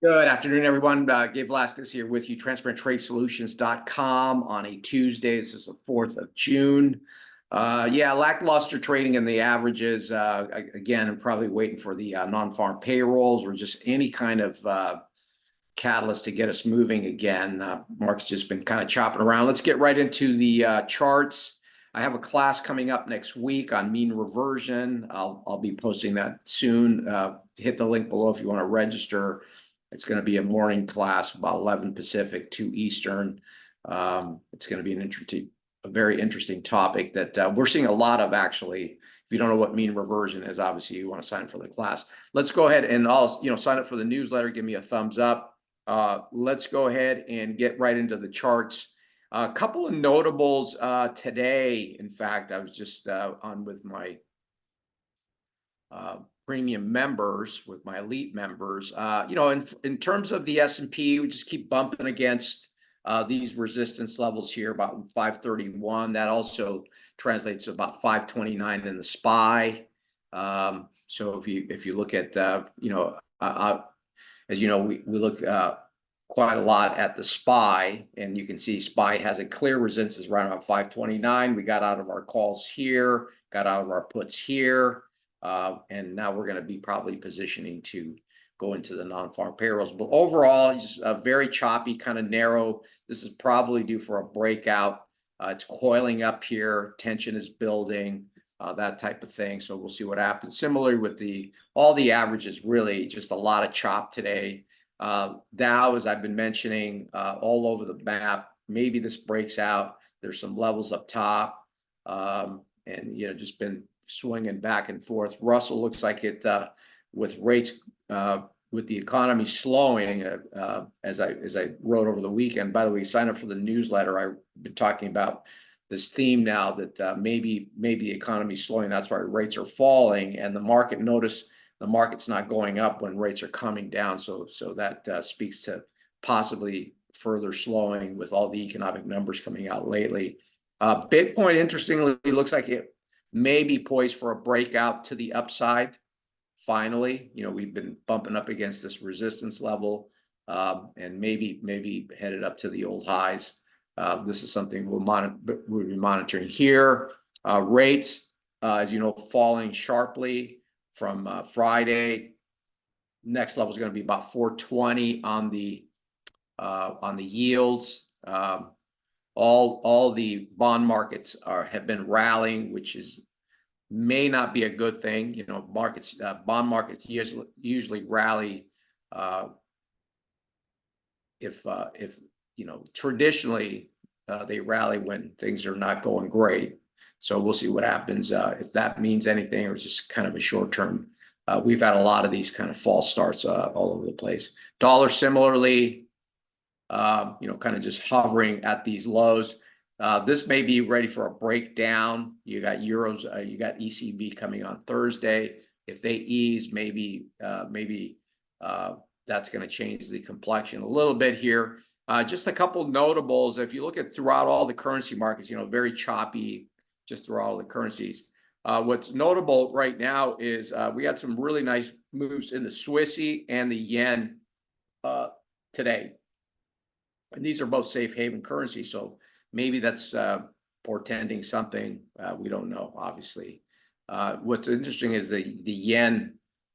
Good afternoon, everyone. Gabe Velazquez here with you, transparenttradesolutions.com on a Tuesday. This is the 4th of June. Yeah, lackluster trading in the averages. Again, I'm probably waiting for the non-farm payrolls or just any kind of catalyst to get us moving again. Mark's just been kind of chopping around. Let's get right into the charts. I have a class coming up next week on mean reversion. I'll be posting that soon. Hit the link below if you want to register. It's going to be a morning class, about 11 Pacific, 2 Eastern. It's going to be a very interesting topic that we're seeing a lot of, actually. If you don't know what mean reversion is, obviously you want to sign up for the class. Let's go ahead and sign up for the newsletter. Give me a thumbs up. Let's go ahead and get right into the charts. A couple of notables today. In fact, I was just on with my premium members, with my elite members. In terms of the S&P, we just keep bumping against these resistance levels here, about 531. That also translates to about 529 in the SPY. So if you look at as you know, we look quite a lot at the SPY, and you can see SPY has a clear resistance around about 529. We got out of our calls here, got out of our puts here. And now we're going to be probably positioning to go into the non-farm payrolls. But overall, just a very choppy, kind of narrow. This is probably due for a breakout. It's coiling up here. Tension is building, that type of thing. So we'll see what happens. Similarly with all the averages, really just a lot of chop today. Dow, as I've been mentioning, all over the map. Maybe this breaks out. There's some levels up top, and just been swinging back and forth. Russell looks like it with rates, with the economy slowing, as I wrote over the weekend. By the way, sign up for the newsletter. I've been talking about this theme now that maybe the economy's slowing. That's why rates are falling, and the market's not going up when rates are coming down. So that speaks to possibly further slowing with all the economic numbers coming out lately. Bitcoin, interestingly, looks like it may be poised for a breakout to the upside. Finally, we've been bumping up against this resistance level, and maybe headed up to the old highs. This is something we'll be monitoring here. Rates, as you know, falling sharply from Friday. Next level is going to be about 420 on the yields. All the bond markets have been rallying, which may not be a good thing. Bond markets usually rally if traditionally they rally when things are not going great. So we'll see what happens, if that means anything or it's just kind of a short term. We've had a lot of these kind of false starts all over the place. Dollar similarly, kind of just hovering at these lows. This may be ready for a breakdown. You got euros, you got ECB coming on Thursday. If they ease, maybe that's going to change the complexion a little bit here. Just a couple notables. If you look at throughout all the currency markets, very choppy just throughout all the currencies. What's notable right now is we got some really nice moves in the Swissy and the yen today. And these are both safe haven currencies, so maybe that's portending something. We don't know, obviously. What's interesting is the yen,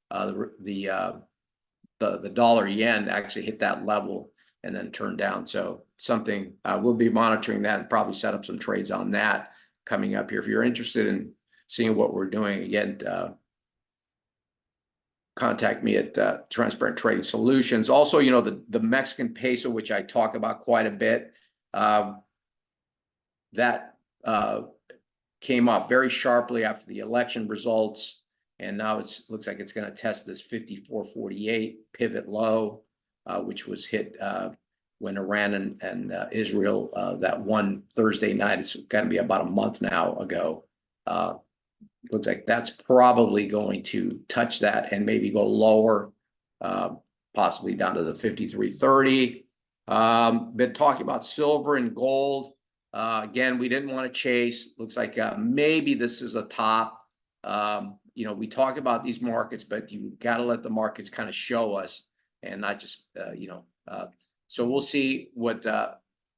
the dollar yen actually hit that level and then turned down. So something we'll be monitoring that and probably set up some trades on that coming up here. If you're interested in seeing what we're doing, again, contact me at Transparent Trading Solutions. Also, the Mexican peso, which I talk about quite a bit, that came off very sharply after the election results, and now looks like it's going to test this 54.48 pivot low, which was hit when Iran and Israel, that one Thursday night. It's going to be about a month now ago. Looks like that's probably going to touch that and maybe go lower, possibly down to the 53.30. Been talking about silver and gold. Again, we didn't want to chase. Looks like maybe this is a top. We talk about these markets, but you got to let the markets kind of show us. and not just, so we'll see what,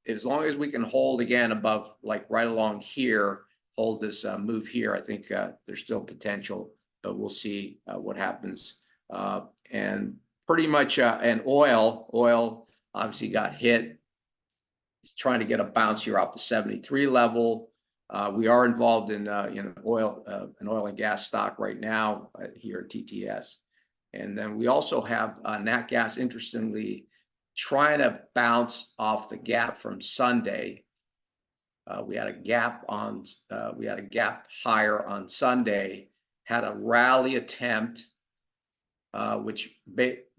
as long as we can hold again above, like right along here, hold this move here, I think there's still potential, but we'll see what happens. And pretty much, and oil obviously got hit. It's trying to get a bounce here off the 73 level. We are involved in an oil and gas stock right now here at TTS. And then we also have nat gas, interestingly, trying to bounce off the gap from Sunday. We had a gap higher on Sunday, had a rally attempt, which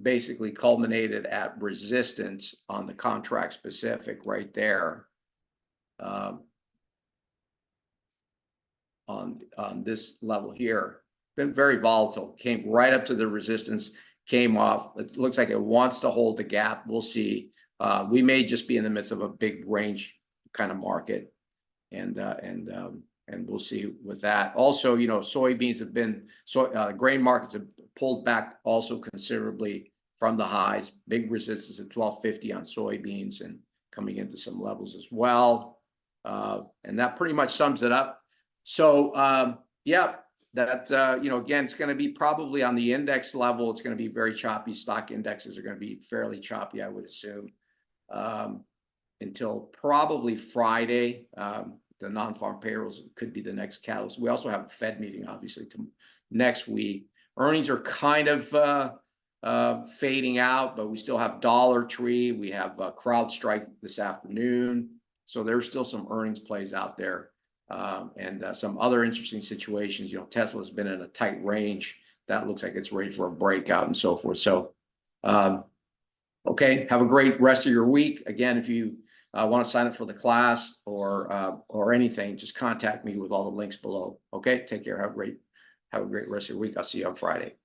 basically culminated at resistance on the contract specific right there. On this level here, been very volatile, came right up to the resistance, came off. It looks like it wants to hold the gap. We'll see. We may just be in the midst of a big range kind of market, and we'll see with that. Also, soybeans have been, grain markets have pulled back also considerably from the highs. Big resistance at 1250 on soybeans and coming into some levels as well. And that pretty much sums it up. So, yeah, that, again, it's going to be probably on the index level. It's going to be very choppy. Stock indexes are going to be fairly choppy, I would assume, until probably Friday. The non-farm payrolls could be the next catalyst. We also have a Fed meeting, obviously, next week. Earnings are kind of fading out, but we still have Dollar Tree. We have CrowdStrike this afternoon. So there's still some earnings plays out there. And some other interesting situations. Tesla's been in a tight range. That looks like it's ready for a breakout and so forth. So, okay, have a great rest of your week. Again, if you want to sign up for the class or anything, just contact me with all the links below. Okay, take care. Have a great rest of your week. I'll see you on Friday.